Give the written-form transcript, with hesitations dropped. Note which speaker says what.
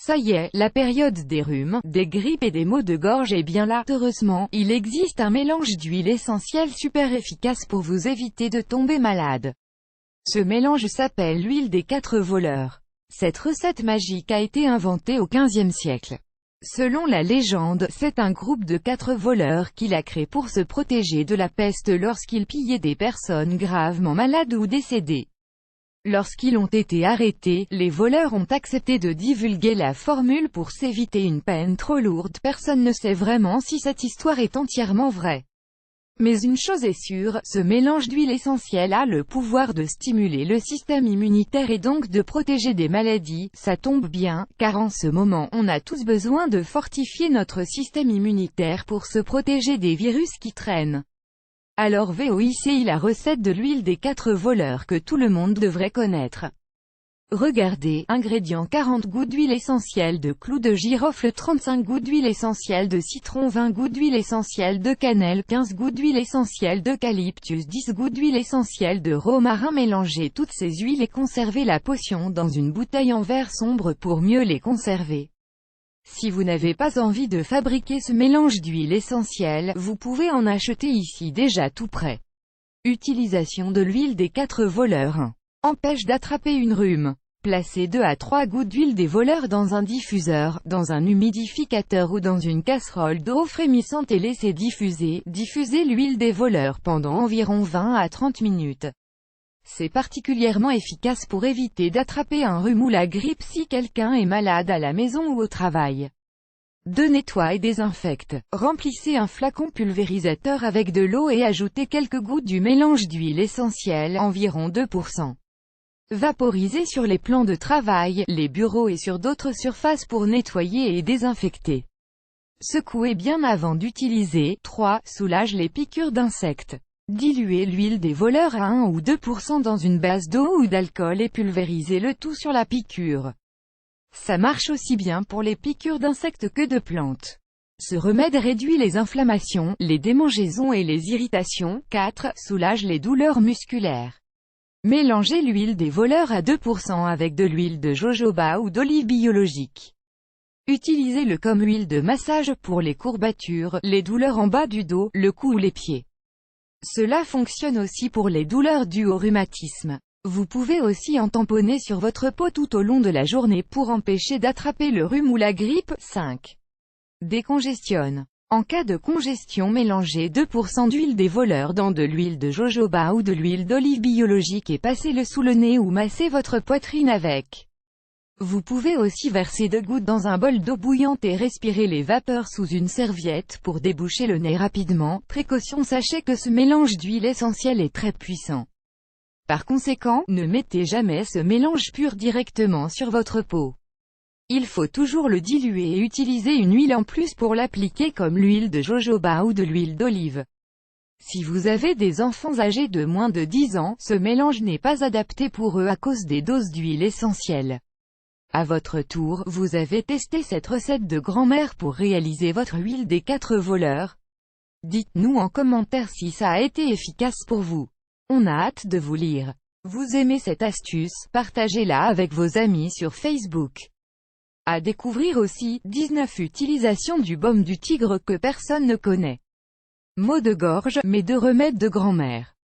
Speaker 1: Ça y est, la période des rhumes, des grippes et des maux de gorge est bien là. Heureusement, il existe un mélange d'huile essentielle super efficace pour vous éviter de tomber malade. Ce mélange s'appelle l'huile des 4 voleurs. Cette recette magique a été inventée au XVe siècle. Selon la légende, c'est un groupe de 4 voleurs qui l'a créé pour se protéger de la peste lorsqu'ils pillaient des personnes gravement malades ou décédées. Lorsqu'ils ont été arrêtés, les voleurs ont accepté de divulguer la formule pour s'éviter une peine trop lourde. Personne ne sait vraiment si cette histoire est entièrement vraie. Mais une chose est sûre, ce mélange d'huile essentielle a le pouvoir de stimuler le système immunitaire et donc de protéger des maladies. Ça tombe bien, car en ce moment on a tous besoin de fortifier notre système immunitaire pour se protéger des virus qui traînent. Alors voici la recette de l'huile des 4 voleurs que tout le monde devrait connaître. Regardez, ingrédients 40 gouttes d'huile essentielle de clou de girofle, 35 gouttes d'huile essentielle de citron, 20 gouttes d'huile essentielle de cannelle, 15 gouttes d'huile essentielle d'eucalyptus, 10 gouttes d'huile essentielle de romarin. Mélangez toutes ces huiles et conservez la potion dans une bouteille en verre sombre pour mieux les conserver. Si vous n'avez pas envie de fabriquer ce mélange d'huile essentielle, vous pouvez en acheter ici déjà tout prêt. Utilisation de l'huile des 4 voleurs. 1. Empêche d'attraper une rhume. Placez 2 à 3 gouttes d'huile des voleurs dans un diffuseur, dans un humidificateur ou dans une casserole d'eau frémissante et laissez diffuser. Diffusez l'huile des voleurs pendant environ 20 à 30 minutes. C'est particulièrement efficace pour éviter d'attraper un rhume ou la grippe si quelqu'un est malade à la maison ou au travail. 2. Nettoie et désinfecte. Remplissez un flacon pulvérisateur avec de l'eau et ajoutez quelques gouttes du mélange d'huile essentielle, environ 2%. Vaporisez sur les plans de travail, les bureaux et sur d'autres surfaces pour nettoyer et désinfecter. Secouez bien avant d'utiliser. 3. Soulage les piqûres d'insectes. Diluez l'huile des voleurs à 1 ou 2% dans une base d'eau ou d'alcool et pulvérisez le tout sur la piqûre. Ça marche aussi bien pour les piqûres d'insectes que de plantes. Ce remède réduit les inflammations, les démangeaisons et les irritations. 4. Soulage les douleurs musculaires. Mélangez l'huile des voleurs à 2% avec de l'huile de jojoba ou d'olive biologique. Utilisez-le comme huile de massage pour les courbatures, les douleurs en bas du dos, le cou ou les pieds. Cela fonctionne aussi pour les douleurs dues au rhumatisme. Vous pouvez aussi en tamponner sur votre peau tout au long de la journée pour empêcher d'attraper le rhume ou la grippe. 5. Décongestionne. En cas de congestion, mélangez 2% d'huile des voleurs dans de l'huile de jojoba ou de l'huile d'olive biologique et passez-le sous le nez ou massez votre poitrine avec. Vous pouvez aussi verser 2 gouttes dans un bol d'eau bouillante et respirer les vapeurs sous une serviette pour déboucher le nez rapidement. Précaution, sachez que ce mélange d'huile essentielle est très puissant. Par conséquent, ne mettez jamais ce mélange pur directement sur votre peau. Il faut toujours le diluer et utiliser une huile en plus pour l'appliquer comme l'huile de jojoba ou de l'huile d'olive. Si vous avez des enfants âgés de moins de 10 ans, ce mélange n'est pas adapté pour eux à cause des doses d'huile essentielle. À votre tour, vous avez testé cette recette de grand-mère pour réaliser votre huile des 4 voleurs? Dites-nous en commentaire si ça a été efficace pour vous. On a hâte de vous lire. Vous aimez cette astuce? Partagez-la avec vos amis sur Facebook. À découvrir aussi, 19 utilisations du baume du tigre que personne ne connaît. Maux de gorge, mes 2 remèdes de grand-mère.